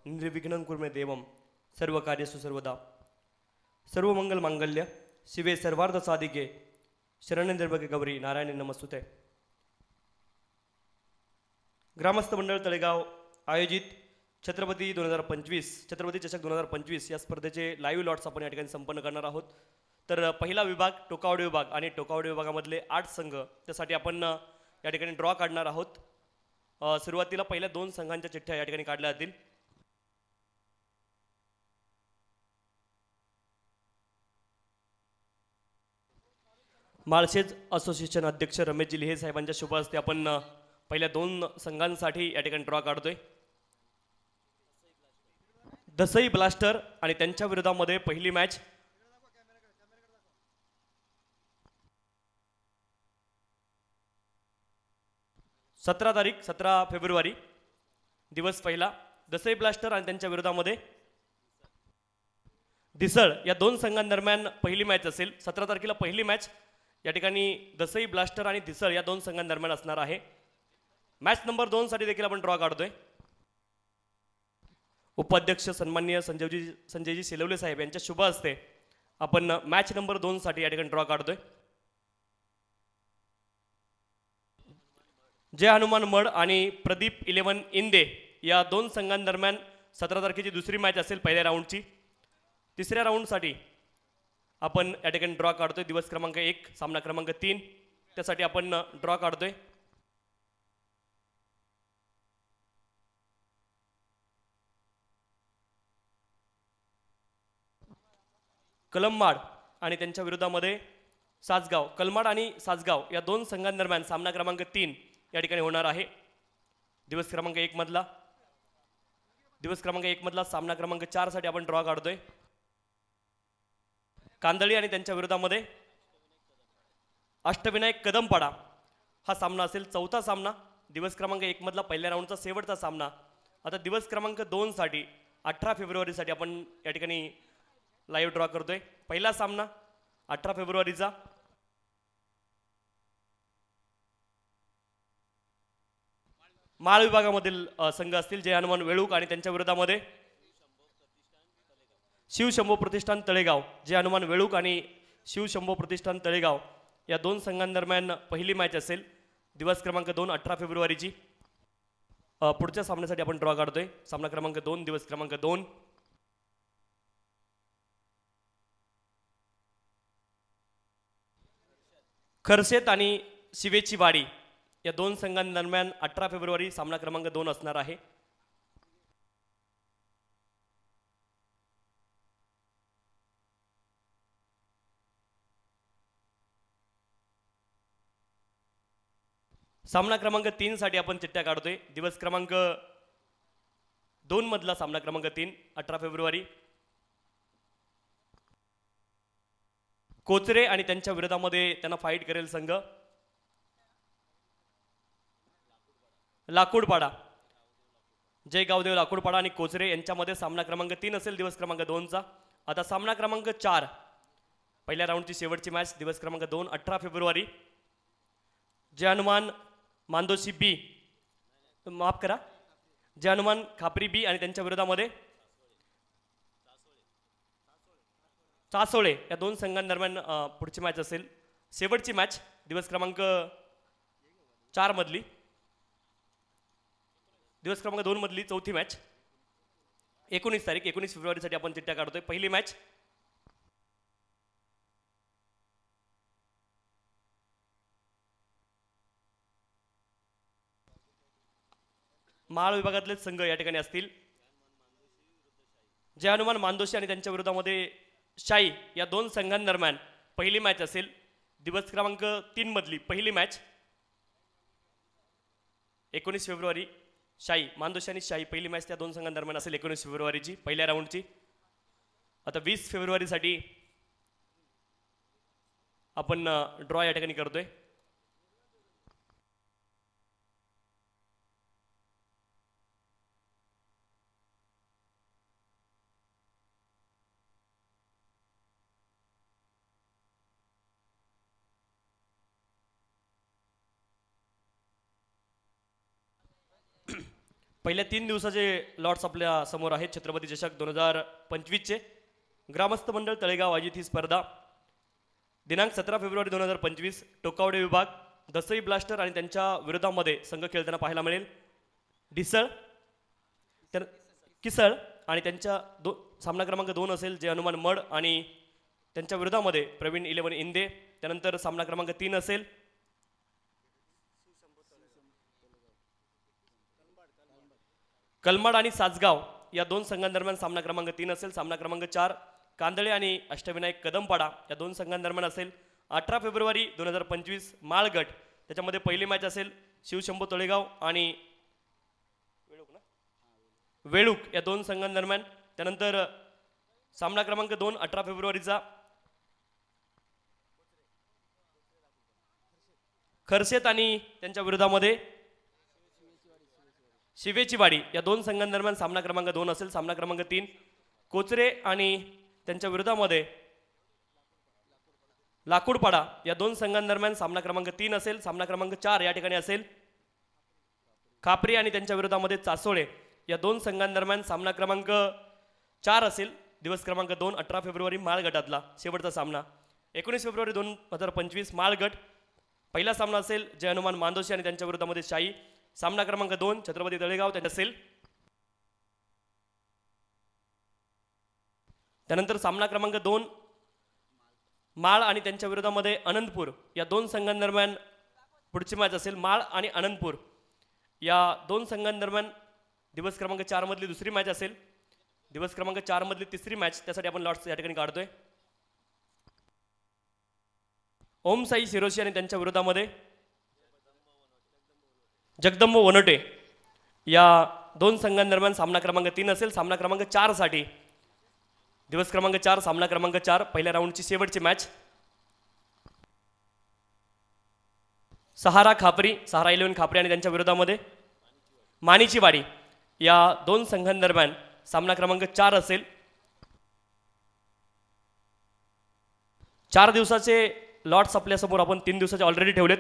निर्विघ्नं कुर्मे देवं सर्वकार्येषु सर्वदा सर्वमंगल मांगल्य शिवे सर्वार्थ साधिके शरण्य त्र्यंबके गौरी नारायणी नमस्तुते। ग्रामस्थ मंडळ तळेगाव आयोजित छत्रपती 2025 छत्रपती चषक 2025 या स्पर्धेचे लाईव्ह लॉट्स आपण या ठिकाणी संपन्न करणार आहोत। तर पहिला विभाग टोकावडे विभाग आणि टोकावडे विभागामधले 8 संघ त्यासाठी आपण या ठिकाणी ड्रॉ काढणार आहोत। सुरुवातीला पहिल्या 2 संघांच्या चिठ्ठ्या या ठिकाणी काढल्या जातील। माळशेज असोसिएशन अध्यक्ष रमेशजी लिहे साहेबांच्या शुभ हस्ते आपण पहिल्या 2 संघांसाठी या ठिकाणी ड्रॉ काढतोय। दसई ब्लास्टर आणि त्यांच्या विरोधामध्ये पहिली मॅच तारीख 17 फेब्रुवारी दिवस पहिला दसई ब्लास्टर आणि त्यांच्या विरोधामध्ये दिसळ या 2 संघांदरम्यान पहिली मॅच असेल। 17 तारखेला पहिली मॅच या ठिकाणी दसई ब्लास्टर आणि दिसळ या 2 संघांदरम्यान असणार आहे। मॅच नंबर 2 साठी देखील आपण ड्रॉ काढतोय। उपाध्यक्ष सन्माननीय संजयजी सेलवले साहेब यांच्या शुभ हस्ते आपण मॅच नंबर 2 साठी या ठिकाणी ड्रॉ काढतोय। जय हनुमान मड आणि प्रदीप 11 इंदे या 2 संघांदरम्यान 17 तारखेची दुसरी मॅच असेल पहिल्या राऊंडची। तिसऱ्या राऊंडसाठी आपण या ठिकाणी ड्रॉ काढतोय। दिवस क्रमांक 1 सामना क्रमांक 3 त्यासाठी आपण ड्रॉ काढतोय। कलमाड आणि त्यांच्या विरोधामध्ये सासगाव। कलमाड आणि सासगाव या 2 संघांदरम्यान सामना क्रमांक 3 या ठिकाणी होणार आहे। दिवस क्रमांक 1 मधला सामना क्रमांक 4 साठी आपण ड्रॉ काढतोय। कांदळी आणि त्यांच्या विरोधामध्ये अष्टविनायक कदमपाडा हा सामना असेल। चौथा सामना दिवस क्रमांक 1 मधला पहिल्या राऊंडचा शेवटचा सामना। आता दिवस क्रमांक 2 साठी 18 फेब्रुवारी साठी आपण या ठिकाणी लाईव्ह ड्रॉ करतोय। पहिला सामना 18 फेब्रुवारीचा माळ विभागामधील संघ असतील जय हनुमान वेळूक आणि त्यांच्या विरोधामध्ये शिवशंभो प्रतिष्ठान तळेगाव। जय हनुमान वेळूक आणि शिवशंभो प्रतिष्ठान तळेगाव या 2 संघांदरम्यान पहिली मॅच असेल। दिवस क्रमांक 2 18 फेब्रुवारीची। पुढच्या सामन्यासाठी आपण ड्रॉ काढतोय। सामना क्रमांक 2 दिवस क्रमांक 2 खरसेत आणि शिवेची वाडी या 2 संघांदरम्यान 18 फेब्रुवारी सामना क्रमांक 2 असणार आहे। सामना क्रमांक 3 साठी आपण चिठ्ठ्या काढतोय। दिवस क्रमांक 2 मधला सामना क्रमांक 3 18 फेब्रुवारी कोचरे आणि त्यांच्या विरोधामध्ये त्यांना फाईट करेल संघ लाकूडपाडा। जय गावदेव लाकूडपाडा आणि कोचरे यांच्यामध्ये सामना क्रमांक 3 असेल दिवस क्रमांक 2 चा। आता सामना क्रमांक 4 पहिल्या राऊंडची शेवटची मॅच दिवस क्रमांक 2 18 फेब्रुवारी जय हनुमान मांदोशी बी माफ करा जय हनुमान खापरी बी आणि त्यांच्या विरोधामध्ये चासोळे या 2 संघांदरम्यान पुढची मॅच असेल। शेवटची मॅच दिवस क्रमांक 4 मधली दिवस क्रमांक 2 मधली चौथी मॅच 19 तारीख 19 फेब्रुवारी साठी आपण चिठ्ठ्या काढतोय। पहिली मॅच माळ विभागातले संघ या ठिकाणी असतील। जय हनुमान मांदोशी आणि त्यांच्या विरोधामध्ये शाई या 2 संघांदरम्यान पहिली मॅच असेल। दिवस क्रमांक 3 मधली पहिली मॅच 19 फेब्रुवारी शाई मांदोशी आणि शाई पहिली मॅच त्या 2 संघांदरम्यान असेल 19 फेब्रुवारीची पहिल्या राऊंडची। आता 20 फेब्रुवारी साठी आपण ड्रॉ या ठिकाणी करतोय। पहिल्या 3 दिवसाचे लॉट्स आपल्या समोर आहेत. छत्रपती चषक 2025चे ग्रामस्थ मंडळ तळेगाव आयोजित ही स्पर्धा दिनांक 17 फेब्रुवारी 2025 टोकावडे विभाग दसई ब्लास्टर आणि त्यांच्या विरोधामध्ये संघ खेळताना पाहायला मिळेल. ढिसळ किसळ आणि त्यांच्या सामना क्रमांक 2 असेल जे हनुमान मड आणि त्यांच्या विरोधामध्ये प्रवीण 11 इंदे. त्यानंतर सामना क्रमांक 3 असेल कलमाड आणि सासगाव या 2 संघांदरम्यान सामना क्रमांक 3 असेल. सामना क्रमांक 4 कांदळे आणि अष्टविनायक कदमपाडा या 2 संघांदरम्यान असेल. 18 फेब्रुवारी 2025 माळगट त्याच्यामध्ये पहिली मॅच असेल शिवशंभू तळेगाव आणि वेळूक या 2 संघांदरम्यान. त्यानंतर सामना क्रमांक 2 18 फेब्रुवारीचा खरसेत आणि त्यांच्या विरोधामध्ये शिवेची वाडी या 2 संघांदरम्यान सामना क्रमांक 2 असेल. सामना क्रमांक 3 कोचरे आणि त्यांच्या विरोधामध्ये लाकूडपाडा या 2 संघांदरम्यान सामना क्रमांक 3 असेल. सामना क्रमांक 4 या ठिकाणी असेल खापरी आणि त्यांच्या विरोधामध्ये चासोळे या 2 संघांदरम्यान सामना क्रमांक 4 असेल. दिवस क्रमांक 2 18 फेब्रुवारी माळगटातला शेवटचा सामना. 19 फेब्रुवारी 2025 माळगट पहिला सामना असेल जय हनुमान मांदोशी आणि त्यांच्या विरोधामध्ये शाही. सामना क्रमांक 2 छत्रपती तळेगाव त्यांचा असेल. त्यानंतर सामना क्रमांक 2 माळ आणि त्यांच्या विरोधामध्ये अनंतपूर या 2 संघांदरम्यान पुढची मॅच असेल. माळ आणि अनंतपूर या 2 संघांदरम्यान दिवस क्रमांक 4 मधली दुसरी मॅच असेल. दिवस क्रमांक 4 मधली तिसरी मॅच त्यासाठी आपण लॉट्स या ठिकाणी काढतोय. ओम साई शिरोशी आणि त्यांच्या विरोधामध्ये जगदंब वनोटे या 2 संघांदरम्यान सामना क्रमांक 3 असेल. सामना क्रमांक 4 साठी दिवस क्रमांक 4 सामना क्रमांक 4 पहिल्या राऊंडची शेवटची मॅच सहारा 11 खापरी आणि त्यांच्या विरोधामध्ये मानीची वाडी या 2 संघांदरम्यान सामना क्रमांक 4 असेल. 4 दिवसाचे लॉट्स आपल्या समोर आपण 3 दिवसाचे ऑलरेडी ठेवलेत.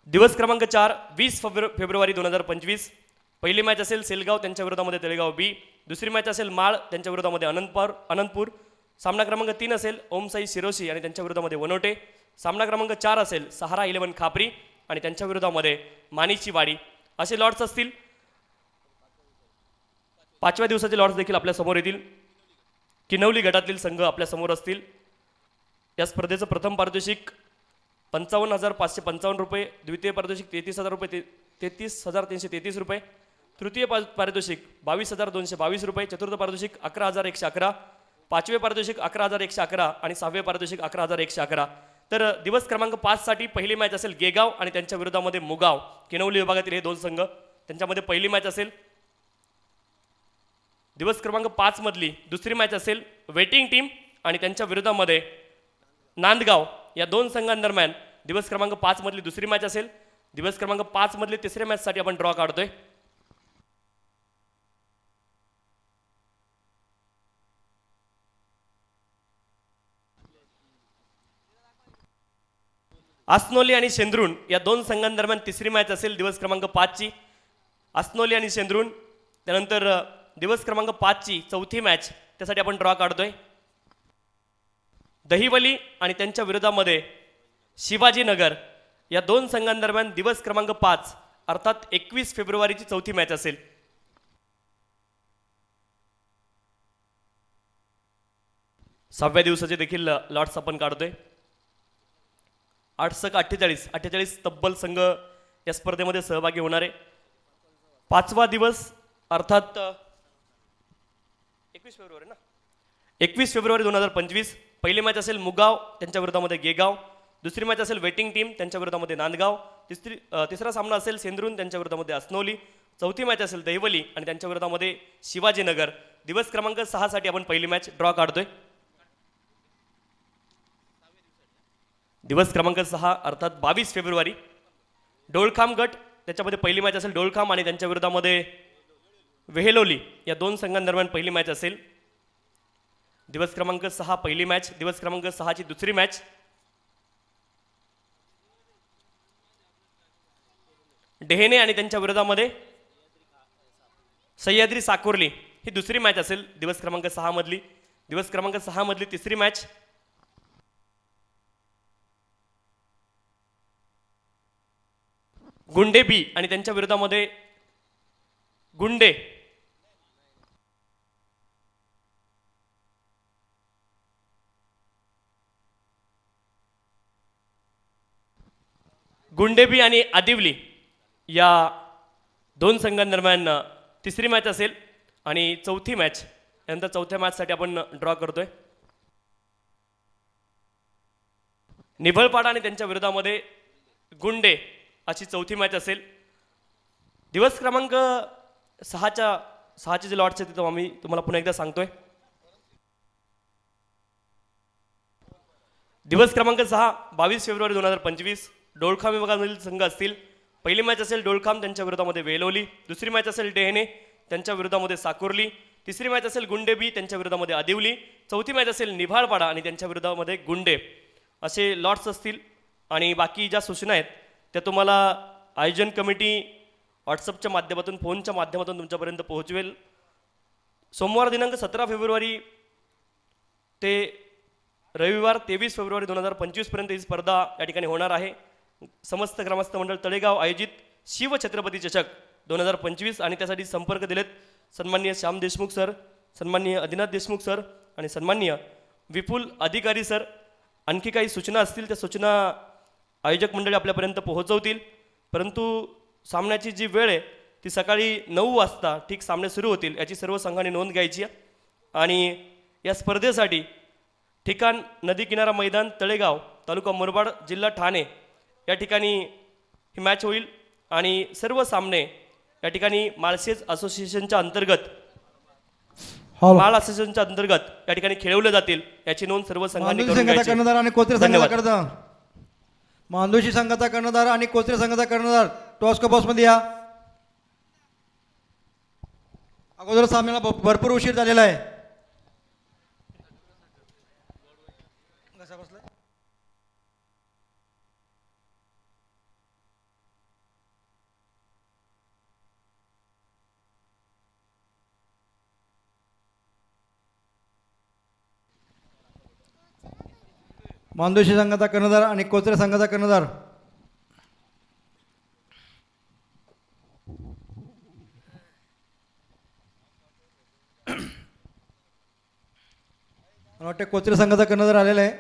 दिवस क्रमांक 4 20 फेब्रुवारी 2025 पहिली मॅच असेल सेलगाव त्यांच्या विरोधामध्ये तळेगाव बी. दुसरी मॅच असेल माळ त्यांच्या विरोधामध्ये अनंतपूर. सामना क्रमांक 3 असेल ओमसाई शिरोशी आणि त्यांच्या विरोधामध्ये वनोटे. सामना क्रमांक 4 असेल सहारा 11 खापरी आणि त्यांच्या विरोधामध्ये मानीची वाडी. असे लॉट्स असतील. 5व्या दिवसाचे लॉट्स देखील आपल्या समोर येतील. किनवली गटातील संघ आपल्या समोर असतील. या स्पर्धेचं प्रथम पारितोषिक 55,555 रुपये, द्वितीय पारितोषिक 33,000 रुपये 33,333 रुपये, तृतीय पारितोषिक 22,222 रुपये, चतुर्थ पारितोषिक 11,111, पाचवे पारितोषिक 11,111 आणि 6वे पारितोषिक 11,111. तर दिवस क्रमांक 5 साठी पहिली मॅच असेल गेगाव आणि त्यांच्या विरोधामध्ये मुगाव. किनवली विभागातील हे 2 संघ त्यांच्यामध्ये पहिली मॅच असेल. दिवस क्रमांक 5 मधली दुसरी मॅच असेल वेटिंग टीम आणि त्यांच्या विरोधामध्ये नांदगाव या 2 संघांदरम्यान दिवस क्रमांक 5 मधली दुसरी मॅच असेल. दिवस क्रमांक 5 मधली तिसऱ्या मॅच साठी आपण ड्रॉ काढतोय. आसनोली आणि शेंद्रुण या 2 संघांदरम्यान तिसरी मॅच असेल दिवस क्रमांक 5 ची. आसनोली आणि शेंद्रुण. त्यानंतर दिवस क्रमांक 5 ची चौथी मॅच त्यासाठी आपण ड्रॉ काढतोय. दहिवली आणि त्यांच्या विरोधामध्ये शिवाजीनगर या 2 संघांदरम्यान दिवस क्रमांक 5 अर्थात 21 फेब्रुवारीची चौथी मॅच असेल. सहाव्या दिवसाचे देखील लॉट्स आपण काढतोय. 8-48 तब्बल संघ या स्पर्धेमध्ये सहभागी होणार आहे. 5वा दिवस अर्थात 21 फेब्रुवारी ना 21 फेब्रुवारी 2025 पहिली मॅच असेल मुगाव त्यांच्या विरोधामध्ये गेगाव. दुसरी मॅच असेल वेटिंग टीम त्यांच्या विरोधामध्ये नांदगाव. तिसरा सामना असेल सेंद्रून त्यांच्या विरोधामध्ये आसनोली. चौथी मॅच असेल दहिवली आणि त्यांच्या विरोधामध्ये शिवाजीनगर. दिवस क्रमांक 6 साठी आपण पहिली मॅच ड्रॉ काढतोय. दिवस क्रमांक 6 अर्थात 22 फेब्रुवारी डोळखाम गट त्याच्यामध्ये पहिली मॅच असेल डोळखाम आणि त्यांच्या विरोधामध्ये वेहेलोली या 2 संघांदरम्यान पहिली मॅच असेल. दिवस क्रमांक 6 पहिली मॅच. दिवस क्रमांक 6 ची दुसरी मॅच डेहेने आणि त्यांच्या विरोधामध्ये सह्याद्री साकोर्ली ही दुसरी मॅच असेल दिवस क्रमांक 6 मधली. दिवस क्रमांक 6 मधली तिसरी मॅच गुंडे बी आणि त्यांच्या विरोधामध्ये गुंडे. गुंडेबी आणि आदिवली या दोन संघांदरम्यान तिसरी मॅच असेल आणि चौथी मॅच यानंतर चौथ्या मॅचसाठी आपण ड्रॉ करतोय. निभळपाडा आणि त्यांच्या विरोधामध्ये गुंडे अशी चौथी मॅच असेल. दिवस क्रमांक 6चे जे लॉट्स आहेत तिथं आम्ही तुम्हाला पुन्हा एकदा सांगतोय. दिवस क्रमांक 6 22 फेब्रुवारी 2025 डोळखाम विभागामधील संघ असतील. पहिली मॅच असेल डोळखाम त्यांच्या विरोधामध्ये वेलोली. दुसरी मॅच असेल डेहने त्यांच्या विरोधामध्ये साकोर्ली. तिसरी मॅच असेल गुंडेबी त्यांच्या विरोधामध्ये आदिवली. चौथी मॅच असेल निभाळपाडा आणि त्यांच्या विरोधामध्ये गुंडे. असे लॉट्स असतील आणि बाकी ज्या सूचना आहेत त्या तुम्हाला आयोजन कमिटी व्हॉट्सअपच्या माध्यमातून फोनच्या माध्यमातून तुमच्यापर्यंत पोहोचवेल. सोमवार दिनांक 17 फेब्रुवारी ते रविवार 23 फेब्रुवारी 2025 पर्यंत ही स्पर्धा या ठिकाणी होणार आहे. समस्त ग्रामस्थ मंडळ तळेगाव आयोजित शिवछत्रपती चषक 2025 आणि त्यासाठी संपर्क दिलेत सन्माननीय श्याम देशमुख सर, सन्माननीय आदिनाथ देशमुख सर आणि सन्माननीय विपुल अधिकारी सर. आणखी काही सूचना असतील त्या सूचना आयोजक मंडळी आपल्यापर्यंत पोहोचवतील. परंतु सामन्याची जी वेळ आहे ती सकाळी 9 वाजता ठीक सामने सुरू होतील याची सर्व संघांनी नोंद घ्यायची आहे. आणि या स्पर्धेसाठी ठिकाण नदी किनारा मैदान तळेगाव तालुका मुरबाड जिल्हा ठाणे या ठिकाणी ही मॅच होईल. आणि सर्व सामने या ठिकाणी माळशेज असोसिएशनच्या अंतर्गत माळ असोसिएशनच्या अंतर्गत या ठिकाणी खेळवले जातील याची नोंद सर्व संघांनी करून घ्यायची. कर्णधार आणि कोचरे संघाचा कर्णधार मांदोशी संघाचा कर्णधार आणि कोचरे संघाचा कर्णधार टॉस्को बॉक्स मध्ये या. अगोदर सामन्याला भरपूर उशीर झालेला आहे. मांदोशी संघाचा कर्णधार आणि कोचरे संघाचा कर्णधार मला वाटतं कोचरे संघाचा कर्णधार आलेला आहे.